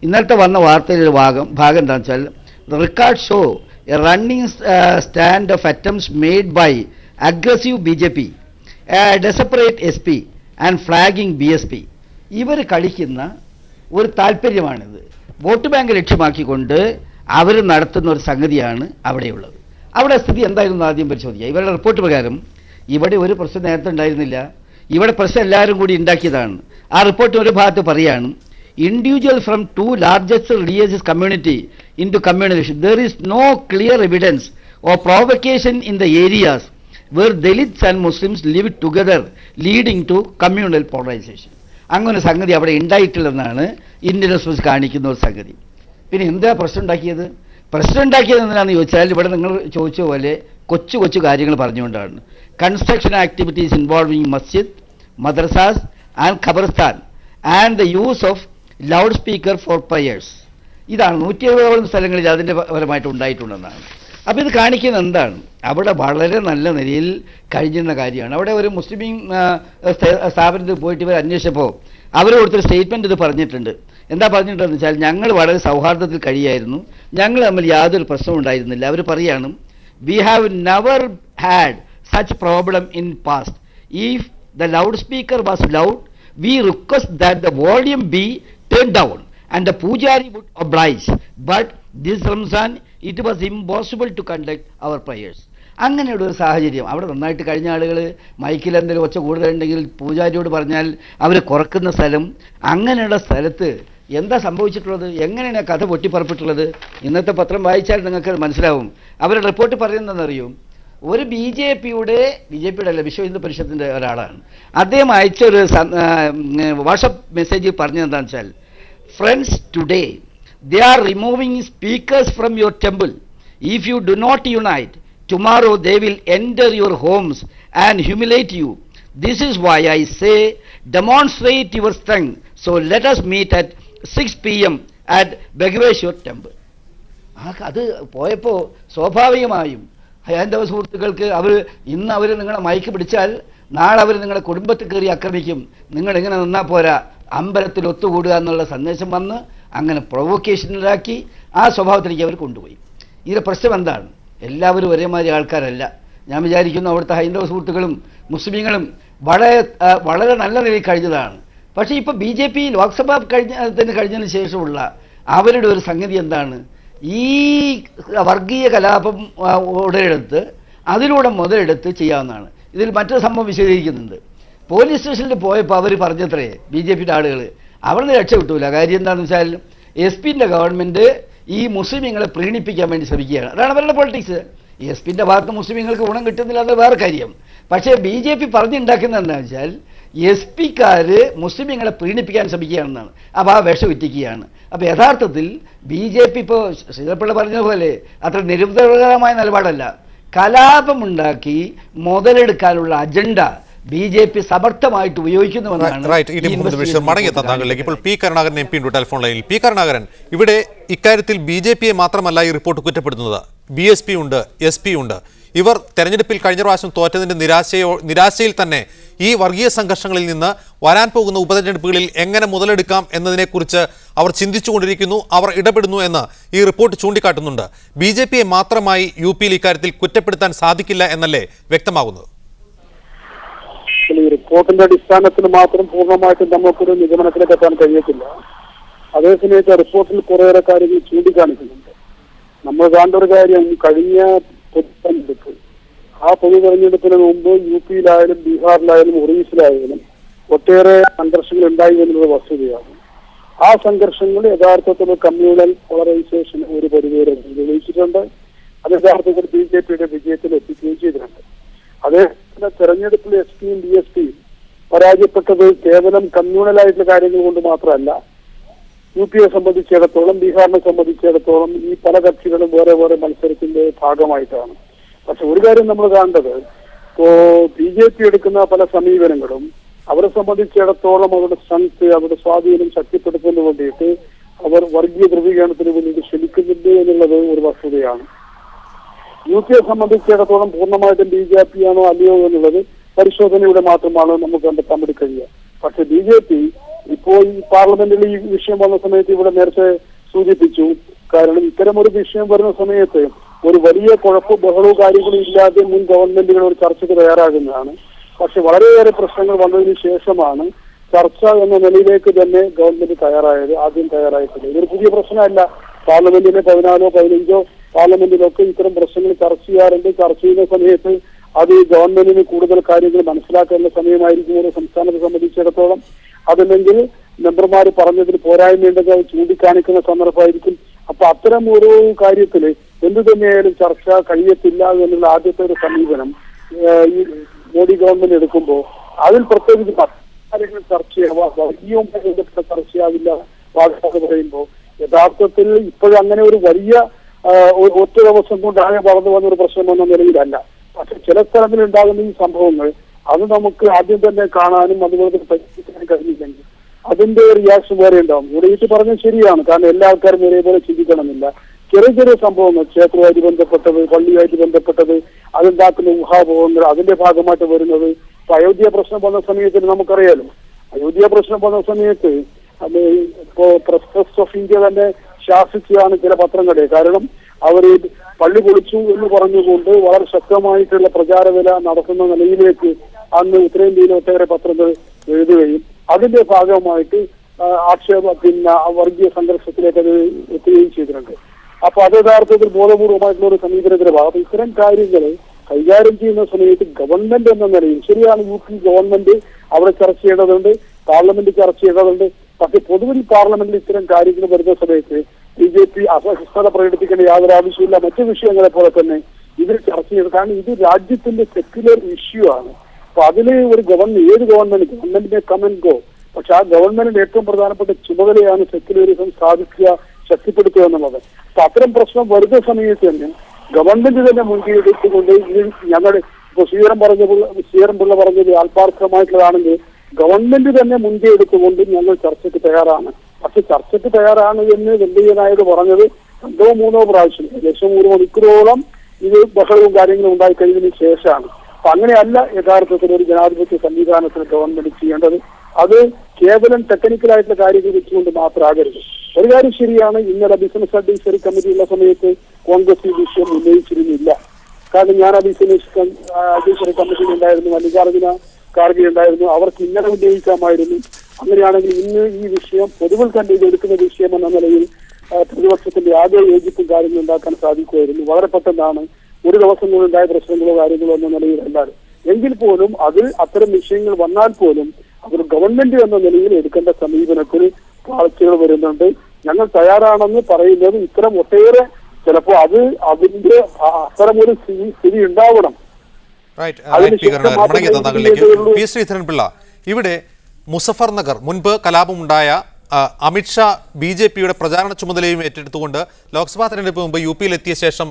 ഇന്നലത്തെ വന്ന വാർത്തയിലെ ഭാഗം എന്താണെന്ന് വെച്ചാൽ the records show a running stand of attempts made by aggressive BJP, a desperate SP and flagging BSP. ഇവർ കളിക്കുന്ന ഒരു താല്പര്യമാണിത്. വോട്ട് ബാങ്ക് ലക്ഷ്യമാക്കിക്കൊണ്ട് അവർ നടത്തുന്ന ഒരു സംഗതിയാണ് അവിടെയുള്ളത്. അവിടെ സ്ഥിതി എന്തായിരുന്നു ആദ്യം പരിശോധിക്കുക. ഇവരുടെ റിപ്പോർട്ട് പ്രകാരം ഇവിടെ ഒരു പ്രശ്നം നേരത്തെ ഉണ്ടായിരുന്നില്ല. ഇവിടെ പ്രശ്നം എല്ലാവരും കൂടി ഉണ്ടാക്കിയതാണ്. ആ റിപ്പോർട്ട് ഒരു ഭാഗത്ത് പറയുകയാണ്, individuals from two largest religious community into communalism. There is no clear evidence or provocation in the areas where Dalits and Muslims live together, leading to communal polarization. അങ്ങനെ സംഗതി അവിടെ ഉണ്ടായിട്ടില്ലെന്നാണ് ഇന്ത്യൻ എക്സ്പ്രസ് കാണിക്കുന്ന ഒരു സംഗതി. പിന്നെ എന്താ പ്രശ്നം ഉണ്ടാക്കിയത് എന്തിനാണെന്ന് ചോദിച്ചാൽ ഇവിടെ നിങ്ങൾ ചോദിച്ച പോലെ കൊച്ചു കൊച്ചു കാര്യങ്ങൾ പറഞ്ഞുകൊണ്ടാണ്. Construction activities involving masjid, madrasas and qabarstan and the use of loud speaker for prayers. ഇതാണ് 170 സ്ഥലങ്ങളിൽ അതിൻ്റെ പരമായിട്ട് ഉണ്ടായിട്ടുണ്ടെന്നാണ്. അപ്പോൾ ഇത് കാണിക്കുന്നത് എന്താണ്, അവിടെ വളരെ നല്ല നിലയിൽ കഴിഞ്ഞിരുന്ന കാര്യമാണ്. അവിടെ ഒരു മുസ്ലിം സ്ഥാപനത്തിൽ പോയിട്ട് ഇവർ അന്വേഷിച്ചപ്പോൾ അവർ കൊടുത്തൊരു സ്റ്റേറ്റ്മെൻറ്റ് ഇത് പറഞ്ഞിട്ടുണ്ട്. എന്താ പറഞ്ഞിട്ടുണ്ടെന്ന് വെച്ചാൽ, ഞങ്ങൾ വളരെ സൗഹാർദ്ദത്തിൽ കഴിയായിരുന്നു, ഞങ്ങൾ തമ്മിൽ യാതൊരു പ്രശ്നവും ഉണ്ടായിരുന്നില്ല. അവർ പറയുകയാണ്, we have never had such problem in past. If the loud speaker was loud, we request that the volume be turned down and the pujari would oblige, but this Ramzan it was impossible to conduct our prayers. അങ്ങനെയുള്ള ഒരു സാഹചര്യം അവിടെ നന്നായിട്ട് കഴിഞ്ഞ ആളുകൾ മൈക്കിൽ എന്തെങ്കിലും ഒച്ച കൂടുതലുണ്ടെങ്കിൽ പൂജാരിയോട് പറഞ്ഞാൽ അവർ കുറക്കുന്ന സ്ഥലം. അങ്ങനെയുള്ള സ്ഥലത്ത് എന്താ സംഭവിച്ചിട്ടുള്ളത്, എങ്ങനെയാണ് കഥ പൊട്ടിപ്പുറപ്പെട്ടുള്ളത്? ഇന്നത്തെ പത്രം വായിച്ചാൽ നിങ്ങൾക്ക് മനസ്സിലാവും. അവരുടെ റിപ്പോർട്ട് പറയുന്നതെന്നറിയൂ, ഒരു ബി ജെ പിയുടെ അല്ല, വിശ്വ ഹിന്ദു പരിഷത്തിൻ്റെ ഒരാളാണ്. അദ്ദേഹം അയച്ചൊരു വാട്സപ്പ് മെസ്സേജിൽ പറഞ്ഞത് എന്താണെന്ന് വെച്ചാൽ, friends today they are removing speakers from your temple. If you do not unite, tomorrow they will enter your homes and humiliate you. This is why I say demonstrate your strength. So let us meet at 6 PM at Bageshwar temple. അത് പോയപ്പോൾ സ്വാഭാവികമായും ഹൈന്ദവ സുഹൃത്തുക്കൾക്ക് ഇന്ന് അവർ നിങ്ങളെ mic പിടിച്ചാൽ നാളെ അവർ നിങ്ങളുടെ കുടുംബത്തിൽ കയറി ആക്രമിക്കും. നിങ്ങളിങ്ങനെ നിന്നാൽ പോരാ, അമ്പലത്തിൽ ഒത്തുകൂടുക എന്നുള്ള സന്ദേശം വന്ന് അങ്ങനെ പ്രൊവോക്കേഷനിലാക്കി ആ സ്വഭാവത്തിലേക്ക് അവർ കൊണ്ടുപോയി. ഇതിൻ്റെ പ്രശ്നം എന്താണ്, എല്ലാവരും ഒരേമാതിരി ആൾക്കാരല്ല. ഞാൻ വിചാരിക്കുന്നു അവിടുത്തെ ഹൈന്ദവ സുഹൃത്തുക്കളും മുസ്ലിങ്ങളും വളരെ നല്ല നിലയിൽ കഴിഞ്ഞതാണ്. പക്ഷേ ഇപ്പോൾ BJP ലോക്സഭ കഴിഞ്ഞതിന് ശേഷമുള്ള അവരുടെ ഒരു സംഗതി എന്താണ്, ഈ വർഗീയ കലാപം ഉടലെടുത്ത് അതിലൂടെ മുതലെടുത്ത് ചെയ്യാവുന്നതാണ്. ഇതിൽ മറ്റൊരു സംഭവം വിശദീകരിക്കുന്നുണ്ട്. പോലീസ് സ്റ്റേഷനിൽ പോയപ്പോൾ അവർ പറഞ്ഞത്രേ BJPയുടെ ആളുകൾ അവിടെ നിന്ന് രക്ഷപ്പെട്ടില്ല. കാര്യം എന്താണെന്ന് വെച്ചാൽ, SP-ൻ്റെ ഗവൺമെൻറ് ഈ മുസ്ലിമീങ്ങളെ പ്രീണിപ്പിക്കാൻ വേണ്ടി ശ്രമിക്കുകയാണ്. അതാണ് അവരുടെ പൊളിറ്റിക്സ്. SP-ൻ്റെ ഭാഗത്ത് മുസ്ലിമീങ്ങൾക്ക് ഗുണം കിട്ടുന്നില്ല, അത് വേറെ കാര്യം. പക്ഷേ BJP പറഞ്ഞുണ്ടാക്കുന്നത് എന്താണെന്ന് വെച്ചാൽ, SP-ക്കാർ മുസ്ലിമീങ്ങളെ പ്രീണിപ്പിക്കാൻ ശ്രമിക്കുകയാണെന്നാണ്. അപ്പോൾ ആ വിഷം ഇറ്റിക്കുകയാണ്. അപ്പോൾ യഥാർത്ഥത്തിൽ BJP ഇപ്പോൾ ശ്രീധരപ്പിള്ള പറഞ്ഞതുപോലെ അത്ര നിരുപദ്രവകരമായ നിലപാടല്ല, കലാപമുണ്ടാക്കി മുതലെടുക്കാനുള്ള അജണ്ട BJP സമർത്ഥമായിട്ട് ഉപയോഗിക്കുന്നുവെന്നാണ്. ഇപ്പോൾ പി കരുണാകരൻ MP ടെലിഫോൺ ലൈനിൽ. പി കരുണാകരൻ, ഇവിടെ ഇക്കാര്യത്തിൽ BJP-യെ മാത്രമല്ല ഈ റിപ്പോർട്ട് കുറ്റപ്പെടുത്തുന്നത്, BSP ഉണ്ട്, SP ഉണ്ട്. ഇവർ തെരഞ്ഞെടുപ്പിൽ കഴിഞ്ഞ പ്രാവശ്യം തോറ്റതിൻ്റെ നിരാശയിൽ തന്നെ ഈ വർഗീയ സംഘർഷങ്ങളിൽ നിന്ന് വരാൻ പോകുന്ന ഉപതെരഞ്ഞെടുപ്പുകളിൽ എങ്ങനെ മുതലെടുക്കാം എന്നതിനെക്കുറിച്ച് അവർ ചിന്തിച്ചുകൊണ്ടിരിക്കുന്നു, അവർ ഇടപെടുന്നു എന്ന് ഈ റിപ്പോർട്ട് ചൂണ്ടിക്കാട്ടുന്നുണ്ട്. BJP-യെ മാത്രമായി UP-യിൽ ഇക്കാര്യത്തിൽ കുറ്റപ്പെടുത്താൻ സാധിക്കില്ല എന്നല്ലേ വ്യക്തമാകുന്നത്? റിപ്പോർട്ടിന്റെ അടിസ്ഥാനത്തിൽ മാത്രം പൂർണ്ണമായിട്ടും നമുക്കൊരു നിഗമനത്തിലേക്ക് എത്താൻ കഴിയത്തില്ല. അതേസമയത്ത് റിപ്പോർട്ടിൽ കുറേയേറെ കാര്യങ്ങൾ ചൂണ്ടിക്കാണിക്കുന്നുണ്ട്. നമ്മൾ കാണേണ്ട ഒരു കാര്യം, കഴിഞ്ഞ പൊതുതെരഞ്ഞെടുപ്പ്, ആ പൊതുതെരഞ്ഞെടുപ്പിന് മുമ്പ് UP-യിലായാലും ബീഹാറിലായാലും ഒറീസിലായാലും ഒട്ടേറെ സംഘർഷങ്ങൾ ഉണ്ടായി എന്നുള്ളത് വസ്തുതയാണ്. ആ സംഘർഷങ്ങൾ യഥാർത്ഥത്തിൽ കമ്മ്യൂണൽ പോളറൈസേഷൻ ഒരു പരിധിവരെ തെളിയിച്ചിട്ടുണ്ട്. അത് യഥാർത്ഥത്തിൽ BJP-യുടെ വിജയത്തിൽ എത്തിക്കുകയും ചെയ്തിട്ടുണ്ട്. അതേപോലെ തെരഞ്ഞെടുപ്പിൽ SP-യും BSP-യും പരാജയപ്പെട്ടത് കേവലം കമ്മ്യൂണലായിട്ടുള്ള കാര്യങ്ങൾ കൊണ്ട് മാത്രമല്ല. UP-യെ സംബന്ധിച്ചിടത്തോളം, ബീഹാറിനെ സംബന്ധിച്ചിടത്തോളം ഈ പല കക്ഷികളും വേറെ വേറെ മത്സരത്തിന്റെ ഭാഗമായിട്ടാണ്. പക്ഷെ ഒരു കാര്യം നമ്മൾ കാണേണ്ടത്, ഇപ്പോൾ BJP എടുക്കുന്ന പല സമീപനങ്ങളും അവരെ സംബന്ധിച്ചിടത്തോളം അവരുടെ സ്ട്രെങ്ത്, അവരുടെ സ്വാധീനം ശക്തിപ്പെടുത്തുന്നതിന് വേണ്ടിയിട്ട് അവർ വർഗീയ ധ്രുവീകരണത്തിന് വേണ്ടിയിട്ട് ശ്രമിക്കുന്നുണ്ട് എന്നുള്ളത് ഒരു വസ്തുതയാണ്. UP-യെ സംബന്ധിച്ചിടത്തോളം പൂർണ്ണമായിട്ടും BJP ആണോ അല്ലയോ എന്നുള്ളത് പരിശോധനയുടെ മാത്രമാണ് നമുക്ക് കണ്ടെത്താൻ വേണ്ടി കഴിയുക. പക്ഷെ BJP ഇപ്പോൾ ഈ പാർലമെന്റിൽ ഈ വിഷയം വന്ന സമയത്ത് ഇവിടെ നേരത്തെ സൂചിപ്പിച്ചു. കാരണം ഇത്തരം ഒരു വിഷയം വരുന്ന സമയത്ത് ഒരു വലിയ കുഴപ്പവും ബഹളവും കാര്യങ്ങളും ഇല്ലാതെ മുൻ ഗവൺമെന്റുകൾ ഒരു ചർച്ചയ്ക്ക് തയ്യാറാകുന്നതാണ്. പക്ഷെ വളരെയേറെ പ്രശ്നങ്ങൾ വന്നതിന് ശേഷമാണ് ചർച്ച എന്ന നിലയിലേക്ക് തന്നെ ഗവൺമെന്റ് തയ്യാറായത്. ആദ്യം തയ്യാറായിട്ടില്ല. ഇതൊരു പുതിയ പ്രശ്നമല്ല. പാർലമെന്റിലെ 14 15 പാർലമെന്റിലൊക്കെ ഇത്തരം പ്രശ്നങ്ങൾ ചർച്ച ചെയ്യാറുണ്ട്. ചർച്ച ചെയ്യുന്ന സമയത്ത് അത് ഗവൺമെന്റിന് കൂടുതൽ കാര്യങ്ങൾ മനസ്സിലാക്കേണ്ട സമയമായിരിക്കും ഓരോ സംസ്ഥാനത്തെ സംബന്ധിച്ചിടത്തോളം. അതല്ലെങ്കിൽ മെമ്പർമാർ പറഞ്ഞതിന് പോരായ്മയുണ്ടെങ്കിൽ അത് ചൂണ്ടിക്കാണിക്കുന്ന സന്ദർഭമായിരിക്കും. അപ്പൊ അത്തരം ഓരോ കാര്യത്തില് എന്തു തന്നെയായാലും ചർച്ച കഴിയത്തില്ല എന്നുള്ള ആദ്യത്തെ ഒരു സമീപനം ഈ മോഡി ഗവൺമെന്റ് എടുക്കുമ്പോൾ അതിൽ പ്രത്യേകിച്ച് കാര്യങ്ങൾ ചർച്ചയാവുക, വർഗീയവുമായി ബന്ധപ്പെട്ട ചർച്ചയാവില്ല പാകിസ്ഥാൻ പറയുമ്പോൾ യഥാർത്ഥത്തിൽ ഇപ്പോഴങ്ങനെ ഒരു വലിയ ഒറ്റ ദിവസം കൊണ്ടാകെ വളർന്നു വന്ന ഒരു പ്രശ്നം എന്ന നിലയിലല്ല. പക്ഷെ ചില സ്ഥലങ്ങളിൽ ഉണ്ടാകുന്ന ഈ സംഭവങ്ങൾ അത് നമുക്ക് ആദ്യം തന്നെ കാണാനും അതുപോലെ തന്നെ പരിഹരിക്കാനും കഴിഞ്ഞില്ലെങ്കിൽ അതിന്റെ റിയാക്ഷൻ വേറെ ഉണ്ടാവും. ഇവിടെ പറഞ്ഞത് ശരിയാണ്. കാരണം എല്ലാ ആൾക്കാരും ഒരേപോലെ ചിന്തിക്കണമെന്നില്ല. ചെറിയ ചെറിയ സംഭവങ്ങൾ, ക്ഷേത്രവുമായിട്ട് ബന്ധപ്പെട്ടത്, പള്ളിയുമായിട്ട് ബന്ധപ്പെട്ടത്, അതുണ്ടാക്കുന്ന ഊഹാപോഹങ്ങൾ, അതിന്റെ ഭാഗമായിട്ട് വരുന്നത്. ഇപ്പൊ അയോധ്യ പ്രശ്നം വന്ന സമയത്ത് നമുക്കറിയാലോ, അയോധ്യ പ്രശ്നം വന്ന സമയത്ത് അത് ഇപ്പോ പ്രസ് ഓഫ് ഇന്ത്യ തന്നെ ശാസിച്ചതാണ് ചില പത്രങ്ങളെ. കാരണം അവർ പള്ളി പൊളിച്ചു എന്ന് പറഞ്ഞുകൊണ്ട് വളരെ ശക്തമായിട്ടുള്ള പ്രചാരവില നടത്തുന്ന നിലയിലേക്ക് അന്ന് ഉത്തരേന്ത്യയിലെ ഒട്ടേറെ പത്രങ്ങൾ എഴുതുകയും അതിന്റെ ഭാഗമായിട്ട് വർഗീയ സംഘർഷത്തിലേക്ക് അത് എത്തുകയും ചെയ്തിട്ടുണ്ട്. അപ്പൊ അത് യഥാർത്ഥത്തിൽ ബോധപൂർവമായിട്ടുള്ള ഒരു സമീപനത്തിന്റെ ഭാഗം. അപ്പൊ ഇത്തരം കാര്യങ്ങൾ കൈകാര്യം ചെയ്യുന്ന സമയത്ത് ഗവൺമെന്റ് എന്ന നിലയിൽ ശരിയാണ്, യു പി ഗവൺമെന്റ് അവിടെ ചർച്ച ചെയ്യേണ്ടതുണ്ട്, പാർലമെന്റ് ചർച്ച ചെയ്യേണ്ടതുണ്ട്. പക്ഷെ പൊതുവിൽ പാർലമെന്റിൽ ഇത്തരം കാര്യങ്ങൾ വരുന്ന സമയത്ത് BJP അസ്വസ്ഥത പ്രകടിപ്പിക്കേണ്ട യാതൊരു ആവശ്യമില്ല. മറ്റു വിഷയങ്ങളെ പോലെ തന്നെ ഇതിൽ ചർച്ച ചെയ്ത്, കാരണം ഇത് രാജ്യത്തിന്റെ സെക്യുലർ ഇഷ്യൂ ആണ്. അപ്പൊ അതില് ഒരു ഏത് ഗവൺമെന്റിനെ കം ആൻഡ് ഗോ. പക്ഷെ ആ ഗവൺമെന്റിന്റെ ഏറ്റവും പ്രധാനപ്പെട്ട ചുമതലയാണ് സെക്യുലറിസം സ്ഥാപിക്കുക, ശക്തിപ്പെടുത്തുക എന്നുള്ളത്. അപ്പൊ അത്തരം പ്രശ്നം വരുന്ന സമയത്ത് തന്നെ ഗവൺമെന്റ് തന്നെ മുൻകൈ എടുത്തുകൊണ്ട് ഇത് ഞങ്ങൾ ഇപ്പൊ ശ്രീധരൻപിള്ള പറഞ്ഞത് ആത്മാർത്ഥമായിട്ടുള്ളതാണെങ്കിൽ ഗവൺമെന്റ് തന്നെ മുൻകൈ എടുത്തുകൊണ്ട് ഞങ്ങൾ ചർച്ചയ്ക്ക് തയ്യാറാണ്. പക്ഷെ ചർച്ചയ്ക്ക് തയ്യാറാണ് എന്ന് വെങ്കയ്യ നായിഡു പറഞ്ഞത് 2 3 പ്രാവശ്യം, ഏകദേശം 1 മണിക്കൂറോളം ഇത് ബഹളവും കാര്യങ്ങളും ഉണ്ടായിക്കഴിഞ്ഞതിന് ശേഷമാണ്. അപ്പൊ അങ്ങനെയല്ല യഥാർത്ഥത്തിൽ ഒരു ജനാധിപത്യ സംവിധാനത്തിൽ ഗവൺമെന്റ് ചെയ്യേണ്ടത്. അത് കേവലം ടെക്നിക്കലായിട്ടുള്ള കാര്യങ്ങൾ വെച്ചുകൊണ്ട് മാത്രമാകരുത്. ഒരു കാര്യം ശരിയാണ്, ഇന്നലെ ബിസിനസ് അഡ്വൈസറി കമ്മിറ്റി ഉള്ള സമയത്ത് കോൺഗ്രസ് ഈ വിഷയം ഉന്നയിച്ചിരുന്നില്ല. കാരണം ഞാൻ അഡ്വൈസറി കമ്മിറ്റിയിൽ ഉണ്ടായിരുന്നു, മല്ലികാർജുന ഖാർഗെ ഉണ്ടായിരുന്നു. അവർക്ക് ഇന്നലെ ഉന്നയിക്കാമായിരുന്നു. അങ്ങനെയാണെങ്കിൽ ഇന്ന് ഈ വിഷയം പൊതുവിൽ തന്നെ എടുക്കുന്ന വിഷയം എന്ന നിലയിൽ പ്രതിപക്ഷത്തിന്റെ ആദ്യ യോജിപ്പും കാര്യങ്ങളും ഉണ്ടാക്കാൻ സാധിക്കുമായിരുന്നു. വളരെ പെട്ടെന്നാണ്, ഒരു ദിവസം കൊണ്ടുണ്ടായ പ്രശ്നങ്ങളോ കാര്യങ്ങളോ എന്ന നിലയിലല്ലാതെ. എങ്കിൽ പോലും അതിൽ അത്തരം വിഷയങ്ങൾ വന്നാൽ പോലും അവർ ഗവൺമെന്റ് എന്ന നിലയിൽ എടുക്കേണ്ട സമീപനത്തിൽ കാഴ്ചകൾ വരുന്നുണ്ട്. ഞങ്ങൾ തയ്യാറാണെന്ന് പറയുന്നത് ഇത്തരം ഒട്ടേറെ ചിലപ്പോ അതിന്റെ അത്തരമൊരു സ്ഥിതി ഉണ്ടാവണം. ശ്രീധരൻപിള്ള, ഇവിടെ മുസഫർ നഗർ മുൻപ് കലാപമുണ്ടായ അമിത്ഷാ BJPയുടെ പ്രചാരണ ചുമതലയും ഏറ്റെടുത്തുകൊണ്ട് ലോക്സഭാ തെരഞ്ഞെടുപ്പ് മുമ്പ് UPയിൽ എത്തിയ ശേഷം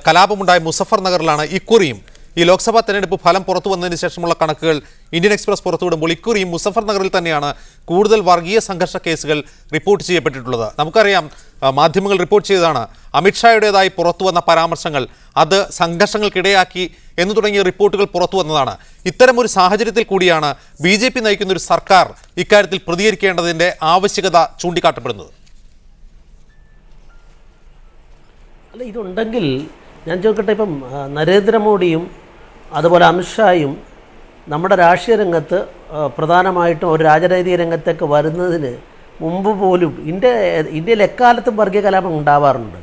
കലാപമുണ്ടായ മുസഫർ നഗറിലാണ് ഇക്കുറിയും ഈ ലോക്സഭാ തെരഞ്ഞെടുപ്പ് ഫലം പുറത്തു വന്നതിന് ശേഷമുള്ള കണക്കുകൾ ഇന്ത്യൻ എക്സ്പ്രസ് പുറത്തുവിടുമ്പോൾ ഇക്കുറിയും മുസഫർ നഗറിൽ തന്നെയാണ് കൂടുതൽ വർഗീയ സംഘർഷ കേസുകൾ റിപ്പോർട്ട് ചെയ്യപ്പെട്ടിട്ടുള്ളത്. നമുക്കറിയാം, മാധ്യമങ്ങൾ റിപ്പോർട്ട് ചെയ്തതാണ് അമിത്ഷായുടേതായി പുറത്തു വന്ന പരാമർശങ്ങൾ അത് സംഘർഷങ്ങൾക്കിടയാക്കി എന്ന് തുടങ്ങിയ റിപ്പോർട്ടുകൾ പുറത്തു വന്നതാണ്. ഇത്തരമൊരു സാഹചര്യത്തിൽ കൂടിയാണ് BJP നയിക്കുന്ന ഒരു സർക്കാർ ഇക്കാര്യത്തിൽ പ്രതികരിക്കേണ്ടതിൻ്റെ ആവശ്യകത ചൂണ്ടിക്കാട്ടപ്പെടുന്നത്. അല്ല, ഇതുണ്ടെങ്കിൽ ഞാൻ ചോദിക്കട്ടെ, ഇപ്പം നരേന്ദ്രമോദിയും അതുപോലെ അമിത്ഷായും നമ്മുടെ രാഷ്ട്രീയ രംഗത്ത് പ്രധാനമായിട്ടും ഒരു രാജനൈതിക രംഗത്തേക്ക് വരുന്നതിന് മുമ്പ് പോലും ഇന്ത്യയിൽ എക്കാലത്തും വർഗീയ കലാപം ഉണ്ടാവാറുണ്ട്.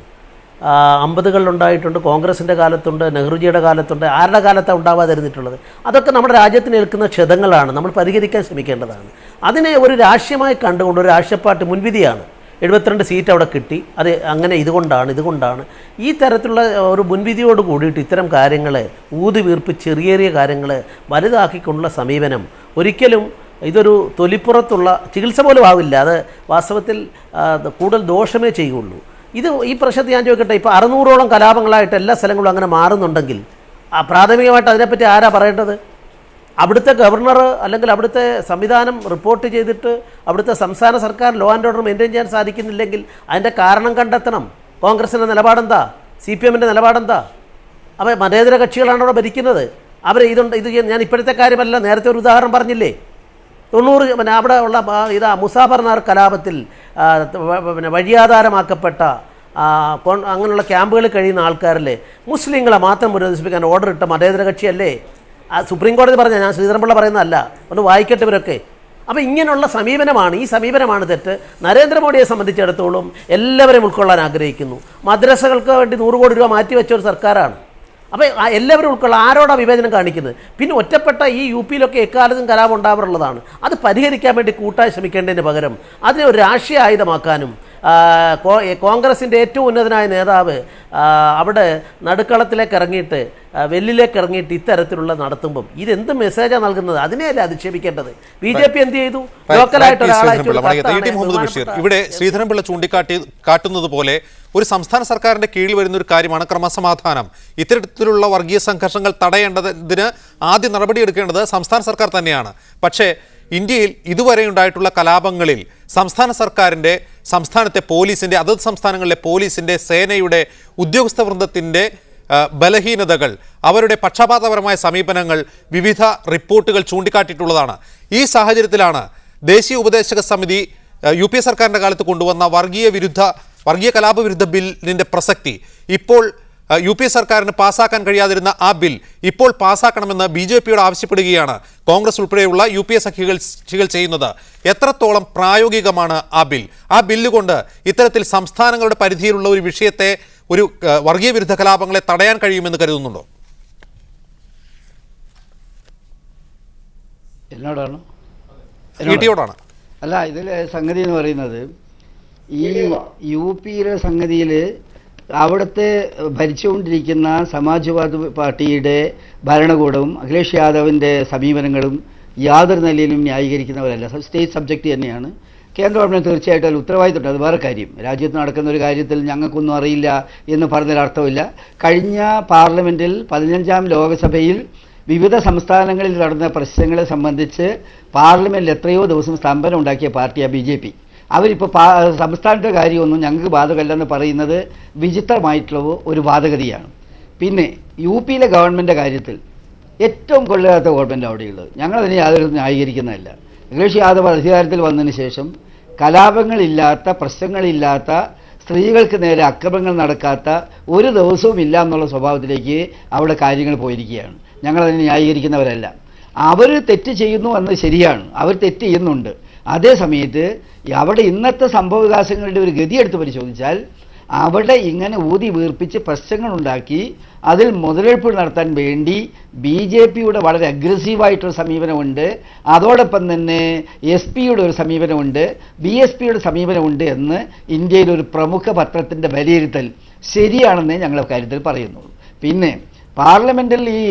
50കളിൽ ഉണ്ടായിട്ടുണ്ട്, കോൺഗ്രസിൻ്റെ കാലത്തുണ്ട്, നെഹ്റുജിയുടെ കാലത്തുണ്ട്. ആരുടെ കാലത്താണ് ഉണ്ടാവാതിരുന്നിട്ടുള്ളത്? അതൊക്കെ നമ്മുടെ രാജ്യത്തിന് ഏൽക്കുന്ന ക്ഷതങ്ങളാണ്, നമ്മൾ പരിഹരിക്കാൻ ശ്രമിക്കേണ്ടതാണ്. അതിനെ ഒരു രാഷ്ട്രീയമായി കണ്ടുകൊണ്ട് ഒരു രാഷ്ട്രീയ പാർട്ടി മുൻവിധിയാണ് 72 സീറ്റ് അവിടെ കിട്ടി, അത് അങ്ങനെ ഇതുകൊണ്ടാണ് ഈ തരത്തിലുള്ള ഒരു മുൻവിധിയോട് കൂടിയിട്ട് ഇത്തരം കാര്യങ്ങളെ ഊതി ചെറിയ കാര്യങ്ങളെ വലുതാക്കിക്കൊണ്ടുള്ള സമീപനം ഒരിക്കലും ഇതൊരു തൊലിപ്പുറത്തുള്ള ചികിത്സ പോലും ആവില്ല. അത് വാസ്തവത്തിൽ കൂടുതൽ ദോഷമേ ചെയ്യുള്ളൂ. ഈ പ്രശ്നത്തിൽ ഞാൻ ചോദിക്കട്ടെ, ഇപ്പോൾ 600ഓളം കലാപങ്ങളായിട്ട് എല്ലാ സ്ഥലങ്ങളും അങ്ങനെ മാറുന്നുണ്ടെങ്കിൽ പ്രാഥമികമായിട്ട് അതിനെപ്പറ്റി ആരാ പറയേണ്ടത്? അവിടുത്തെ ഗവർണർ അല്ലെങ്കിൽ അവിടുത്തെ സംവിധാനം റിപ്പോർട്ട് ചെയ്തിട്ട് അവിടുത്തെ സംസ്ഥാന സർക്കാർ ലോ ആൻഡ് ഓർഡർ മെയിൻറ്റെയിൻ ചെയ്യാൻ സാധിക്കുന്നില്ലെങ്കിൽ അതിൻ്റെ കാരണം കണ്ടെത്തണം. കോൺഗ്രസിൻ്റെ നിലപാടെന്താ? CPMൻ്റെ നിലപാടെന്താ? അപ്പോൾ മതേതര കക്ഷികളാണ് അവിടെ ഭരിക്കുന്നത്. അവർ ഇത് ഞാൻ ഇപ്പോഴത്തെ കാര്യമല്ല, നേരത്തെ ഒരു ഉദാഹരണം പറഞ്ഞില്ലേ, പിന്നെ അവിടെ ഉള്ള മുസാഫർനാർ കലാപത്തിൽ പിന്നെ വഴിയാധാരമാക്കപ്പെട്ട അങ്ങനെയുള്ള ക്യാമ്പുകളിൽ കഴിയുന്ന ആൾക്കാരിലെ മുസ്ലിങ്ങളെ മാത്രം പുനരധിവസിപ്പിക്കാൻ ഓർഡർ ഇട്ട മതേതര കക്ഷിയല്ലേ? സുപ്രീം കോടതി പറഞ്ഞ, ഞാൻ ശ്രീധരൻപിള്ള പറയുന്നതല്ല, ഒന്ന് വായിക്കട്ടെ ഇവരൊക്കെ. അപ്പോൾ ഇങ്ങനെയുള്ള സമീപനമാണ്, ഈ സമീപനമാണ് തെറ്റ്. നരേന്ദ്രമോദിയെ സംബന്ധിച്ചിടത്തോളം എല്ലാവരെയും ഉൾക്കൊള്ളാൻ ആഗ്രഹിക്കുന്നു. മദ്രസകൾക്ക് വേണ്ടി 100 കോടി രൂപ മാറ്റിവെച്ച ഒരു സർക്കാരാണ്. അപ്പോൾ എല്ലാവരും ഉൾക്കൊള്ളാം. ആരോടാണ് വിവേചനം കാണിക്കുന്നത്? പിന്നെ ഒറ്റപ്പെട്ട ഈ UP-യിലൊക്കെ എക്കാലത്തും കലാപം ഉണ്ടാവാറുള്ളതാണ്. അത് പരിഹരിക്കാൻ വേണ്ടി കൂട്ടായി ശ്രമിക്കേണ്ടതിന് പകരം അതിനെ ഒരു രാഷ്ട്രീയ ആയുധമാക്കാനും കോൺഗ്രസിൻ്റെ ഏറ്റവും ഉന്നതനായ നേതാവ് അവിടെ നടുക്കളത്തിലേക്ക് ഇറങ്ങിയിട്ട് വെല്ലിലേക്ക് ഇറങ്ങിയിട്ട് ഇത്തരത്തിലുള്ള നടത്തുമ്പം ഇതെന്ത് മെസ്സേജാണ് നൽകുന്നത്? അതിനെയല്ലേ അധിക്ഷേപിക്കേണ്ടത്? BJP എന്ത് ചെയ്തു? ലോക്കലായിട്ട് ഇവിടെ ശ്രീധരൻപിള്ള കാട്ടുന്നത് പോലെ ഒരു സംസ്ഥാന സർക്കാരിന്റെ കീഴിൽ വരുന്ന ഒരു കാര്യമാണ് ക്രമസമാധാനം. ഇത്തരത്തിലുള്ള വർഗീയ സംഘർഷങ്ങൾ തടയേണ്ടതിന് ആദ്യ നടപടിയെടുക്കേണ്ടത് സംസ്ഥാന സർക്കാർ തന്നെയാണ്. പക്ഷേ ഇന്ത്യയിൽ ഇതുവരെ ഉണ്ടായിട്ടുള്ള കലാപങ്ങളിൽ സംസ്ഥാന സർക്കാരിൻ്റെ, സംസ്ഥാനത്തെ പോലീസിൻ്റെ, അതത് സംസ്ഥാനങ്ങളിലെ പോലീസിൻ്റെ, സേനയുടെ, ഉദ്യോഗസ്ഥ വൃന്ദത്തിൻ്റെ ബലഹീനതകൾ, അവരുടെ പക്ഷപാതപരമായ സമീപനങ്ങൾ വിവിധ റിപ്പോർട്ടുകൾ ചൂണ്ടിക്കാട്ടിയിട്ടുള്ളതാണ്. ഈ സാഹചര്യത്തിലാണ് ദേശീയ ഉപദേശക സമിതി UP സർക്കാരിൻ്റെ കാലത്ത് കൊണ്ടുവന്ന വർഗീയ കലാപവിരുദ്ധ ബില്ലിൻ്റെ പ്രസക്തി. ഇപ്പോൾ UP സർക്കാരിന് പാസ്സാക്കാൻ കഴിയാതിരുന്ന ആ ബിൽ ഇപ്പോൾ പാസ്സാക്കണമെന്ന് BJP-യോട് ആവശ്യപ്പെടുകയാണ് കോൺഗ്രസ് ഉൾപ്പെടെയുള്ള UPA സഖ്യകൾ ചെയ്യുന്നത്. എത്രത്തോളം പ്രായോഗികമാണ് ആ ബിൽ? ആ ബില്ല് കൊണ്ട് ഇത്തരത്തിൽ സംസ്ഥാനങ്ങളുടെ പരിധിയിലുള്ള ഒരു വിഷയത്തെ, ഒരു വർഗീയ വിരുദ്ധ കലാപങ്ങളെ തടയാൻ കഴിയുമെന്ന് കരുതുന്നുണ്ടോ? എന്നോടാണ്? ടിയോടാണ്. അല്ല, ഇതിലെ സംഗതി എന്ന് പറയുന്നത്, ഈ UP-യിലെ സംഗതിയിൽ അവിടുത്തെ ഭരിച്ചുകൊണ്ടിരിക്കുന്ന സമാജ്വാദി പാർട്ടിയുടെ ഭരണകൂടവും അഖിലേഷ് യാദവിൻ്റെ സമീപനങ്ങളും യാതൊരു നിലയിലും ന്യായീകരിക്കുന്നവരല്ല. സ്റ്റേറ്റ് സബ്ജക്റ്റ് തന്നെയാണ്. കേന്ദ്ര ഗവൺമെൻറ് തീർച്ചയായിട്ടും അതിൽ ഉത്തരവാദിത്തമുണ്ട്. അത് വേറെ കാര്യം. രാജ്യത്ത് നടക്കുന്ന ഒരു കാര്യത്തിൽ ഞങ്ങൾക്കൊന്നും അറിയില്ല എന്ന് പറഞ്ഞൊരർത്ഥമില്ല. കഴിഞ്ഞ പാർലമെൻറ്റിൽ 15ാം ലോകസഭയിൽ വിവിധ സംസ്ഥാനങ്ങളിൽ നടന്ന പ്രശ്നങ്ങളെ സംബന്ധിച്ച് പാർലമെൻറ്റിൽ എത്രയോ ദിവസം സ്തംഭനം ഉണ്ടാക്കിയ പാർട്ടിയാണ് BJP. അവരിപ്പോൾ സംസ്ഥാനത്തെ കാര്യമൊന്നും ഞങ്ങൾക്ക് ബാധകമല്ലെന്ന് പറയുന്നത് വിചിത്രമായിട്ടുള്ള ഒരു വാദഗതിയാണ്. പിന്നെ UP-യിലെ ഗവൺമെൻറ് കാര്യത്തിൽ ഏറ്റവും കൊള്ളാത്ത ഗവൺമെൻറ് അവിടെയുള്ളത്. ഞങ്ങളതിനെ യാതൊരു ന്യായീകരിക്കുന്നതല്ല. അഖിലേഷ് യാദവ് അധികാരത്തിൽ വന്നതിന് ശേഷം കലാപങ്ങളില്ലാത്ത, പ്രശ്നങ്ങളില്ലാത്ത, സ്ത്രീകൾക്ക് നേരെ അക്രമങ്ങൾ നടക്കാത്ത ഒരു ദിവസവും ഇല്ല എന്നുള്ള സ്വഭാവത്തിലേക്ക് അവിടെ കാര്യങ്ങൾ പോയിരിക്കുകയാണ്. ഞങ്ങളതിനെ ന്യായീകരിക്കുന്നവരല്ല. അവർ തെറ്റ് ചെയ്യുന്നു എന്ന് ശരിയാണ്, അവർ തെറ്റ് ചെയ്യുന്നുണ്ട്. അതേ സമയത്ത് അവിടെ ഇന്നത്തെ സംഭവവികാസങ്ങളുടെ ഒരു ഗതി എടുത്ത് പരിശോധിച്ചാൽ അവിടെ ഇങ്ങനെ ഊതി വീർപ്പിച്ച് പ്രശ്നങ്ങളുണ്ടാക്കി അതിൽ മുതലെടുപ്പ് നടത്താൻ വേണ്ടി BJP-യുടെ വളരെ അഗ്രസീവായിട്ടൊരു സമീപനമുണ്ട്. അതോടൊപ്പം തന്നെ SP-യുടെ ഒരു സമീപനമുണ്ട്, BSP-യുടെ സമീപനമുണ്ട് എന്ന് ഇന്ത്യയിലൊരു പ്രമുഖ പത്രത്തിൻ്റെ വിലയിരുത്തൽ ശരിയാണെന്നേ ഞങ്ങളുടെ കാര്യത്തിൽ പറയുന്നുള്ളൂ. പിന്നെ പാർലമെൻറ്റിൽ ഈ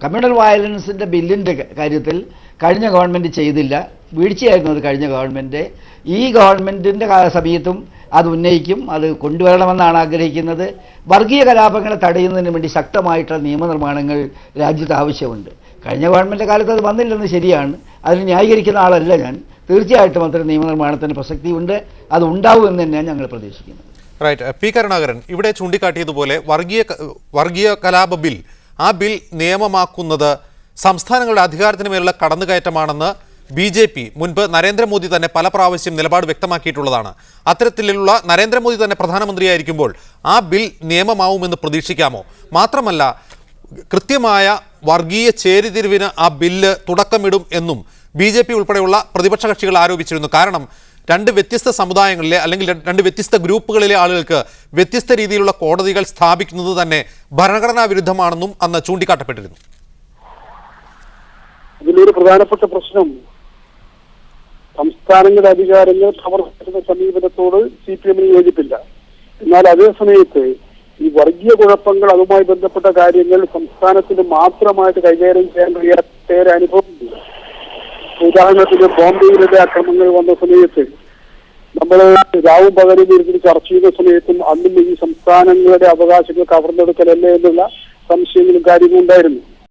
കമ്മ്യൂണൽ വയലൻസിൻ്റെ ബില്ലിൻ്റെ കാര്യത്തിൽ കഴിഞ്ഞ ഗവൺമെൻറ് ചെയ്തില്ല, വീഴ്ചയായിരുന്നു അത് കഴിഞ്ഞ ഗവൺമെൻറ്. ഈ ഗവൺമെൻറ്റിൻ്റെ സമയത്തും അത് ഉന്നയിക്കും, അത് കൊണ്ടുവരണമെന്നാണ് ആഗ്രഹിക്കുന്നത്. വർഗീയ കലാപങ്ങളെ തടയുന്നതിന് വേണ്ടി ശക്തമായിട്ടുള്ള നിയമനിർമ്മാണങ്ങൾ രാജ്യത്ത് ആവശ്യമുണ്ട്. കഴിഞ്ഞ ഗവൺമെൻറ് കാലത്ത് അത് വന്നില്ലെന്ന് ശരിയാണ്, അതിന് ന്യായീകരിക്കുന്ന ആളല്ല ഞാൻ. തീർച്ചയായിട്ടും അത്തരം നിയമനിർമ്മാണത്തിന് പ്രസക്തിയുണ്ട്, അത് ഉണ്ടാവുമെന്ന് തന്നെയാണ് ഞങ്ങൾ പ്രതീക്ഷിക്കുന്നത്. റൈറ്റ്. പി. കരുണാകരൻ ഇവിടെ ചൂണ്ടിക്കാട്ടിയതുപോലെ വർഗീയ കലാപ ബിൽ, ആ ബിൽ നിയമമാക്കുന്നത് സംസ്ഥാനങ്ങളുടെ അധികാരത്തിന് മേലുള്ള കടന്നുകയറ്റമാണെന്ന് BJP മുൻപ് നരേന്ദ്രമോദി തന്നെ പല പ്രാവശ്യം നിലപാട് വ്യക്തമാക്കിയിട്ടുള്ളതാണ്. അത്തരത്തിലുള്ള നരേന്ദ്രമോദി തന്നെ പ്രധാനമന്ത്രിയായിരിക്കുമ്പോൾ ആ ബിൽ നിയമമാവുമെന്ന് പ്രതീക്ഷിക്കാമോ? മാത്രമല്ല, കൃത്യമായ വർഗീയ ചേരിതിരിവിന് ആ ബില്ല് തുടക്കമിടും എന്നും BJP ഉൾപ്പെടെയുള്ള പ്രതിപക്ഷ കക്ഷികൾ ആരോപിച്ചിരുന്നു. കാരണം രണ്ട് വ്യത്യസ്ത സമുദായങ്ങളിലെ അല്ലെങ്കിൽ രണ്ട് വ്യത്യസ്ത ഗ്രൂപ്പുകളിലെ ആളുകൾക്ക് വ്യത്യസ്ത രീതിയിലുള്ള കോടതികൾ സ്ഥാപിക്കുന്നത് തന്നെ ഭരണഘടനാ വിരുദ്ധമാണെന്നും അന്ന് ചൂണ്ടിക്കാട്ടപ്പെട്ടിരുന്നു. ഇതിലൊരു പ്രധാനപ്പെട്ട പ്രശ്നം സംസ്ഥാനങ്ങളുടെ അധികാരങ്ങൾ പ്രവർത്തിക്കുന്ന സമീപനത്തോട് CPM-ന് യോജിപ്പില്ല. എന്നാൽ അതേ സമയത്ത് ഈ വർഗീയ കുഴപ്പങ്ങൾ, അതുമായി ബന്ധപ്പെട്ട കാര്യങ്ങൾ സംസ്ഥാനത്തിന് മാത്രമായിട്ട് കൈകാര്യം ചെയ്യാൻ കഴിയാത്ത ഒരു അനുഭവമുണ്ട്. ഉദാഹരണത്തിന് ബോംബെയിലെ അക്രമങ്ങൾ വന്ന സമയത്ത് നമ്മൾ രാവും പകലും ഇരുന്ന് ചർച്ച ചെയ്യുന്ന സമയത്തും അന്നും ഈ സംസ്ഥാനങ്ങളുടെ അവകാശങ്ങൾ കവർന്നെടുക്കലല്ലേ എന്നുള്ള സംശയങ്ങളും കാര്യങ്ങളും ഉണ്ടായിരുന്നു.